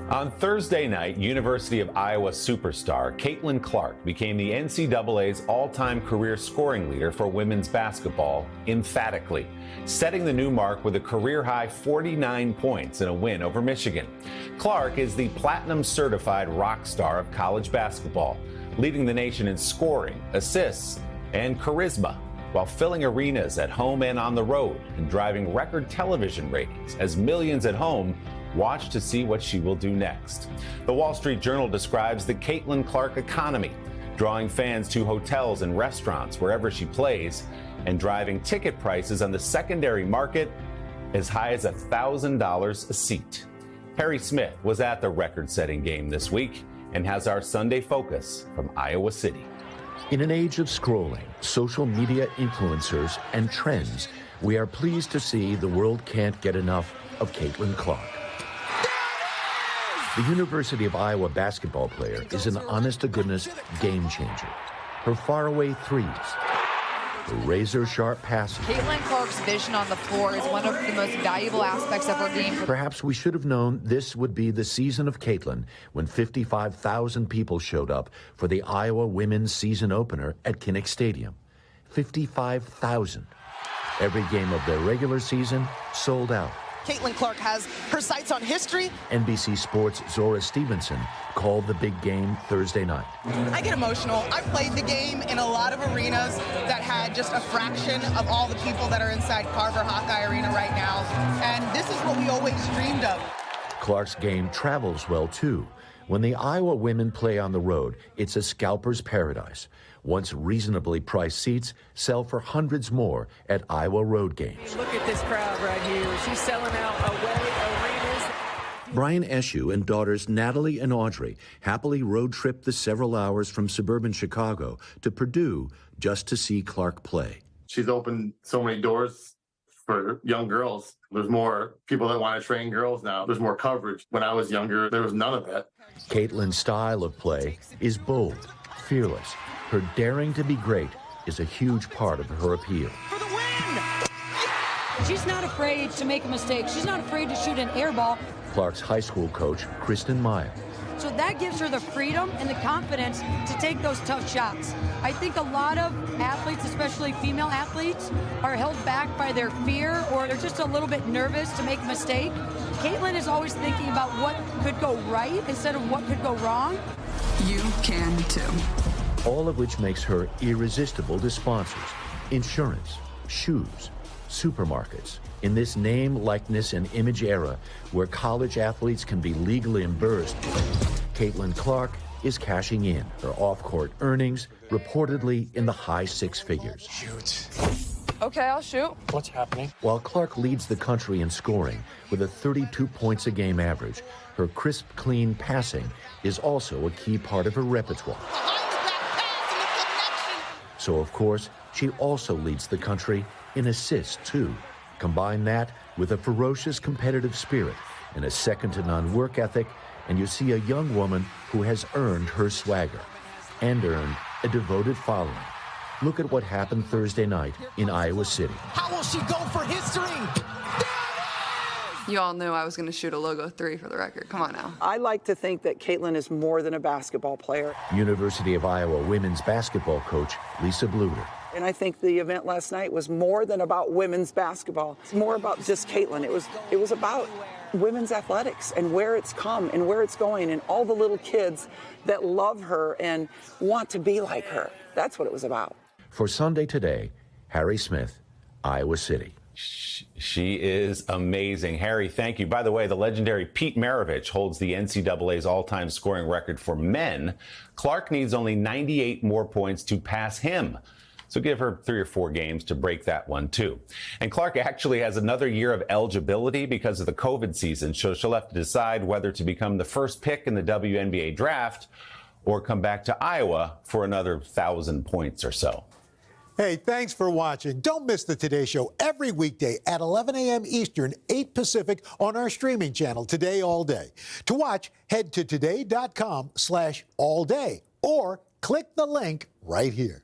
On Thursday night, University of Iowa superstar Caitlyn Clark became the NCAA's all-time career scoring leader for women's basketball emphatically, setting the new mark with a career-high 49 points in a win over Michigan. Clark is the platinum-certified rock star of college basketball, leading the nation in scoring, assists, and charisma, while filling arenas at home and on the road and driving record television ratings as millions at home watch to see what she will do next. The Wall Street Journal describes the Caitlyn Clark economy, drawing fans to hotels and restaurants wherever she plays and driving ticket prices on the secondary market as high as $1,000 a seat. Harry Smith was at the record-setting game this week and has our Sunday focus from Iowa City. In an age of scrolling, social media influencers, and trends, we are pleased to see the world can't get enough of Caitlyn Clark. The University of Iowa basketball player is an honest-to-goodness game changer. Her faraway threes, her razor-sharp passes. Caitlyn Clark's vision on the floor is one of the most valuable aspects of her game. Perhaps we should have known this would be the season of Caitlyn when 55,000 people showed up for the Iowa women's season opener at Kinnick Stadium. 55,000. Every game of their regular season sold out. Caitlyn Clark has her sights on history. NBC Sports' Zora Stevenson called the big game Thursday night. I get emotional. I played the game in a lot of arenas that had just a fraction of all the people that are inside Carver Hawkeye Arena right now. And this is what we always dreamed of. Clark's game travels well, too. When the Iowa women play on the road, it's a scalper's paradise. Once reasonably priced seats sell for hundreds more at Iowa road games. Look at this crowd right here. She's selling out away arenas. Brian Eshu and daughters Natalie and Audrey happily road tripped the several hours from suburban Chicago to Purdue just to see Clark play. She's opened so many doors for young girls. There's more people that want to train girls now. There's more coverage. When I was younger, there was none of that. Caitlyn's style of play is bold, fearless. Her daring to be great is a huge part of her appeal. For the win! She's not afraid to make a mistake. She's not afraid to shoot an air ball. Clark's high school coach, Kristen Meyer. So that gives her the freedom and the confidence to take those tough shots. I think a lot of athletes, especially female athletes, are held back by their fear or they're just a little bit nervous to make a mistake. Caitlyn is always thinking about what could go right instead of what could go wrong. You can too. All of which makes her irresistible to sponsors, insurance, shoes, supermarkets. In this name, likeness, and image era where college athletes can be legally embarrassed, Caitlyn Clark is cashing in her off-court earnings, reportedly in the high six figures. Shoot. Okay, I'll shoot. What's happening? While Clark leads the country in scoring with a 32 points a game average, her crisp, clean passing is also a key part of her repertoire. So, of course, she also leads the country in assists, too. Combine that with a ferocious competitive spirit and a second-to-none work ethic, and you see a young woman who has earned her swagger and earned a devoted following. Look at what happened Thursday night in Iowa City. How will she go for history? You all knew I was going to shoot a logo 3 for the record. Come on now. I like to think that Caitlyn is more than a basketball player. University of Iowa women's basketball coach Lisa Bluter. And I think the event last night was more than about women's basketball. It's more about just Caitlyn. It was about women's athletics and where it's come and where it's going and all the little kids that love her and want to be like her. That's what it was about. For Sunday Today, Harry Smith, Iowa City. She is amazing. Harry, thank you. By the way, the legendary Pete Maravich holds the NCAA's all-time scoring record for men. Clark needs only 98 more points to pass him. So give her 3 or 4 games to break that one, too. And Clark actually has another year of eligibility because of the COVID season, so she'll have to decide whether to become the first pick in the WNBA draft or come back to Iowa for another 1,000 points or so. Hey, thanks for watching. Don't miss the Today Show every weekday at 11 a.m. Eastern, 8 Pacific on our streaming channel, Today All Day. To watch, head to today.com/allday or click the link right here.